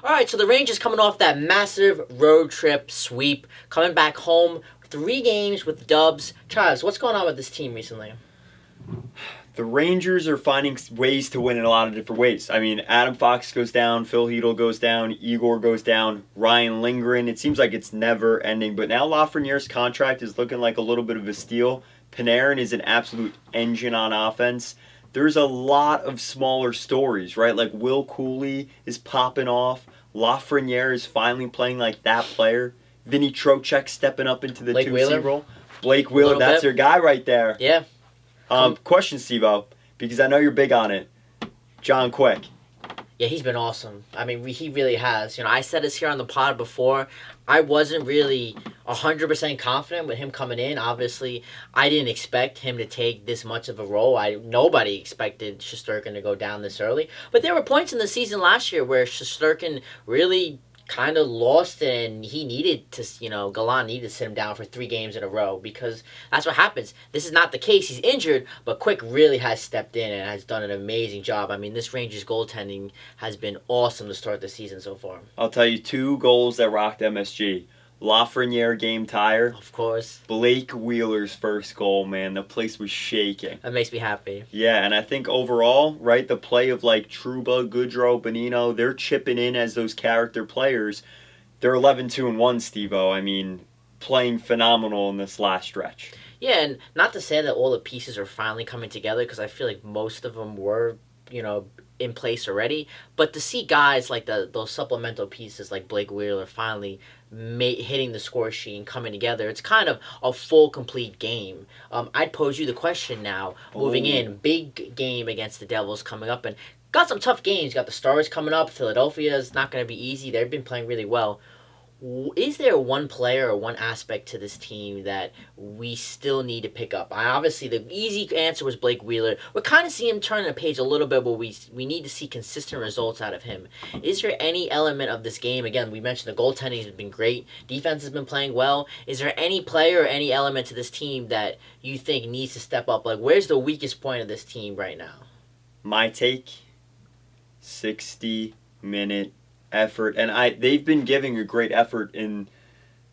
All right, so the Rangers coming off that massive road trip sweep, coming back home, 3 games with dubs. Chives, what's going on with this team recently? The Rangers are finding ways to win in a lot of different ways. I mean, Adam Fox goes down, Phil Hedl goes down, Igor goes down, Ryan Lindgren. It seems like it's never ending. But now Lafreniere's contract is looking like a little bit of a steal. Panarin is an absolute engine on offense. There's a lot of smaller stories, right? Like Will Cooley is popping off. Lafreniere is finally playing like that player. Vinny Trocheck stepping up into the Blake 2C Wheeler? role. Blake Wheeler, that's bit. your guy right there. Yeah. Question, Steve-O, because I know you're big on it. John Quick. Yeah, he's been awesome. I mean, he really has. I said this here on the pod before. I wasn't really 100% confident with him coming in. Obviously, I didn't expect him to take this much of a role. Nobody expected Shesterkin to go down this early. But there were points in the season last year where Shesterkin really kind of lost it, and he needed to, Gallant needed to sit him down for 3 games in a row because that's what happens. This is not the case. He's injured, but Quick really has stepped in and has done an amazing job. I mean, this Rangers goaltending has been awesome to start the season so far. I'll tell you 2 goals that rocked MSG. Lafreniere game tire. Of course. Blake Wheeler's first goal, man. The place was shaking. That makes me happy. Yeah, and I think overall, right, the play of like Trouba, Goodrow, Bonino, they're chipping in as those character players. They're 11-2-1, Steve-O. I mean, playing phenomenal in this last stretch. Yeah, and not to say that all the pieces are finally coming together because I feel like most of them were, in place already. But to see guys like those supplemental pieces like Blake Wheeler finally hitting the score sheet and coming together, it's kind of a full, complete game. I'd pose you the question now, moving in, big game against the Devils coming up, and got some tough games. Got the Stars coming up. Philadelphia is not going to be easy. They've been playing really well. Is there one player or one aspect to this team that we still need to pick up? Obviously, the easy answer was Blake Wheeler. We're kind of seeing him turn the page a little bit, but we need to see consistent results out of him. Is there any element of this game? Again, we mentioned the goaltending has been great. Defense has been playing well. Is there any player or any element to this team that you think needs to step up? Like, where's the weakest point of this team right now? My take, 60-minute effort, and they've been giving a great effort in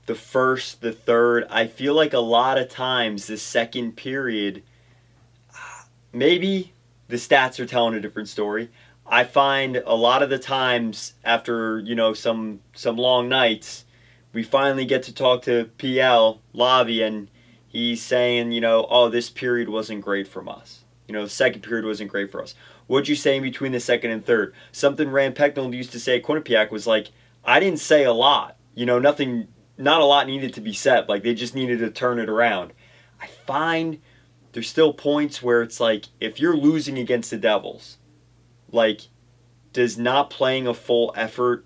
the first, the third. I feel like a lot of times the second period, maybe the stats are telling a different story. I find a lot of the times after some long nights, we finally get to talk to PL Lavi, and he's saying oh, this period wasn't great from us. The second period wasn't great for us. What'd you say in between the second and third? Something Rand Pecknold used to say at Quinnipiac was like, I didn't say a lot. Nothing, not a lot needed to be said. Like, they just needed to turn it around. I find there's still points where it's like, if you're losing against the Devils, like, does not playing a full effort,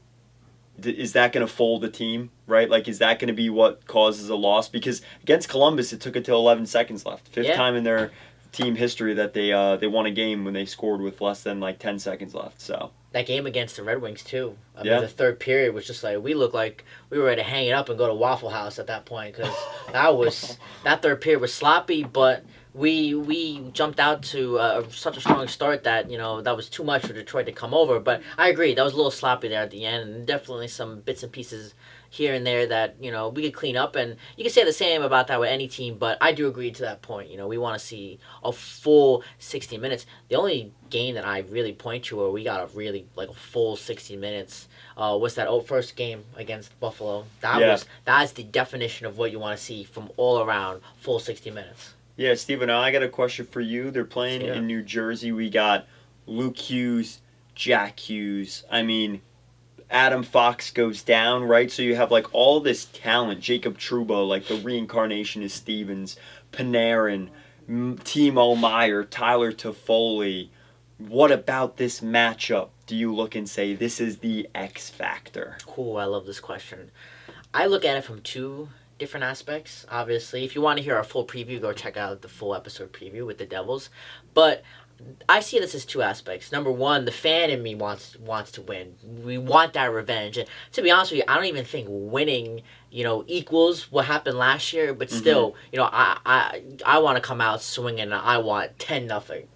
is that going to fold the team, right? Like, is that going to be what causes a loss? Because against Columbus, it took it till 11 seconds left. Fifth time in their team history that they won a game when they scored with less than like 10 seconds left. So that game against the Red Wings too. I mean, the third period was just like we looked like we were ready to hang it up and go to Waffle House at that point because that third period was sloppy, but we jumped out to such a strong start that that was too much for Detroit to come over. But I agree, that was a little sloppy there at the end, and definitely some bits and pieces here and there that we could clean up, and you can say the same about that with any team, but I do agree to that point. We want to see a full 60 minutes. The only game that I really point to where we got a really like a full 60 minutes was that first game against Buffalo. That's the definition of what you want to see from all around full 60 minutes. Yeah, Steven, I got a question for you. They're playing in New Jersey. We got Luke Hughes, Jack Hughes. I mean, Adam Fox goes down, right? So you have like all this talent. Jacob Trouba, like the reincarnation of Stevens, Panarin, Timo Meyer, Tyler Toffoli. What about this matchup do you look and say this is the X factor? Cool, I love this question. I look at it from 2 different aspects. Obviously, if you want to hear our full preview, go check out the full episode preview with the Devils. But I see this as 2 aspects. Number 1, the fan in me wants to win. We want that revenge. And to be honest with you, I don't even think winning, equals what happened last year. But still, I want to come out swinging. And I want 10-0.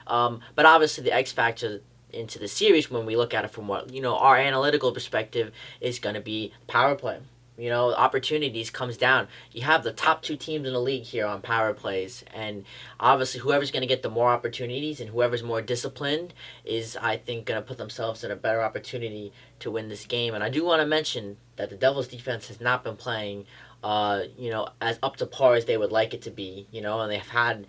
But obviously, the X factor into the series when we look at it from what our analytical perspective is going to be power play. Opportunities comes down. You have the top two teams in the league here on power plays, and obviously whoever's going to get the more opportunities and whoever's more disciplined is, I think, going to put themselves in a better opportunity to win this game. And I do want to mention that the Devils' defense has not been playing, as up to par as they would like it to be. And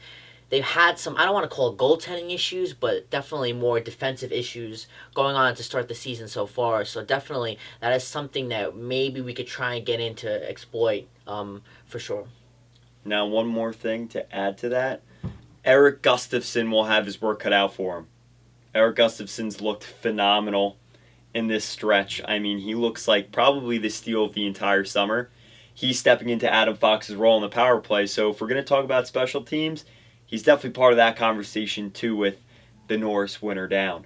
they've had some, I don't want to call it goaltending issues, but definitely more defensive issues going on to start the season so far. So definitely that is something that maybe we could try and get into exploit, for sure. Now, one more thing to add to that. Eric Gustafsson will have his work cut out for him. Eric Gustafsson's looked phenomenal in this stretch. I mean, he looks like probably the steal of the entire summer. He's stepping into Adam Fox's role in the power play. So if we're going to talk about special teams, he's definitely part of that conversation too with the Norris winner down.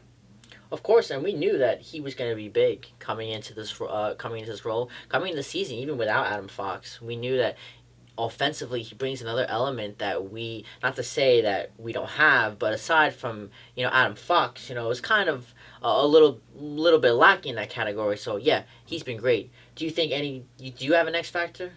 Of course, and we knew that he was going to be big coming into this role, coming into the season, even without Adam Fox. We knew that offensively he brings another element that we, not to say that we don't have, but aside from Adam Fox, it's kind of a little bit lacking in that category. So yeah, he's been great. Do you have an X factor?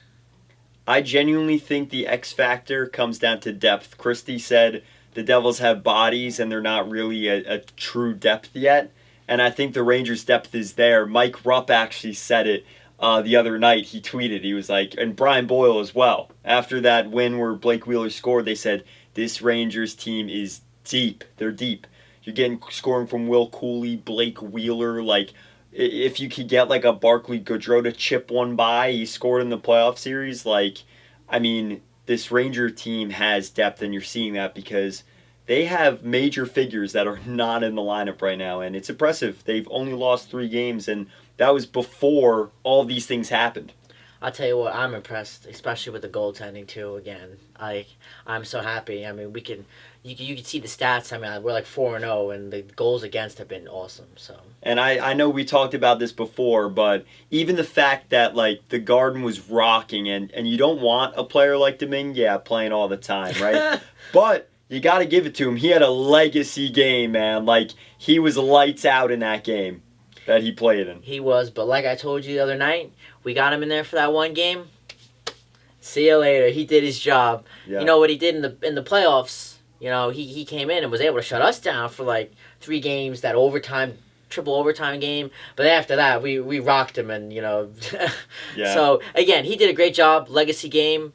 I genuinely think the X factor comes down to depth. Christie said the Devils have bodies and they're not really a true depth yet. And I think the Rangers' depth is there. Mike Rupp actually said it the other night. He tweeted, he was like, and Brian Boyle as well. After that win where Blake Wheeler scored, they said, this Rangers team is deep. They're deep. You're getting scoring from Will Cooley, Blake Wheeler. Like, if you could get like a Barclay Goodrow to chip one by, he scored in the playoff series. Like, I mean, this Ranger team has depth, and you're seeing that because they have major figures that are not in the lineup right now, and it's impressive. They've only lost 3 games, and that was before all these things happened. I'll tell you what, I'm impressed, especially with the goaltending too. Again, I'm so happy. I mean, you can see the stats. I mean, we're like 4-0, and the goals against have been awesome. So. And I know we talked about this before, but even the fact that like the Garden was rocking, and you don't want a player like Domingue playing all the time, right? But you got to give it to him. He had a legacy game, man. Like, he was lights out in that game that he played in. He was, but like I told you the other night, we got him in there for that one game. See you later. He did his job. Yeah. You know what he did in the playoffs? He came in and was able to shut us down for like 3 games, that triple overtime game. But after that, we rocked him, and Yeah. So again, he did a great job. Legacy game.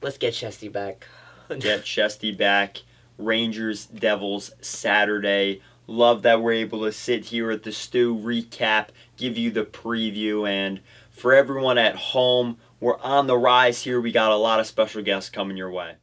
Let's get Chesty back. Get Chesty back. Rangers, Devils, Saturday. Love that we're able to sit here at the Stew, recap, give you the preview, and for everyone at home, we're on the rise here. We got a lot of special guests coming your way.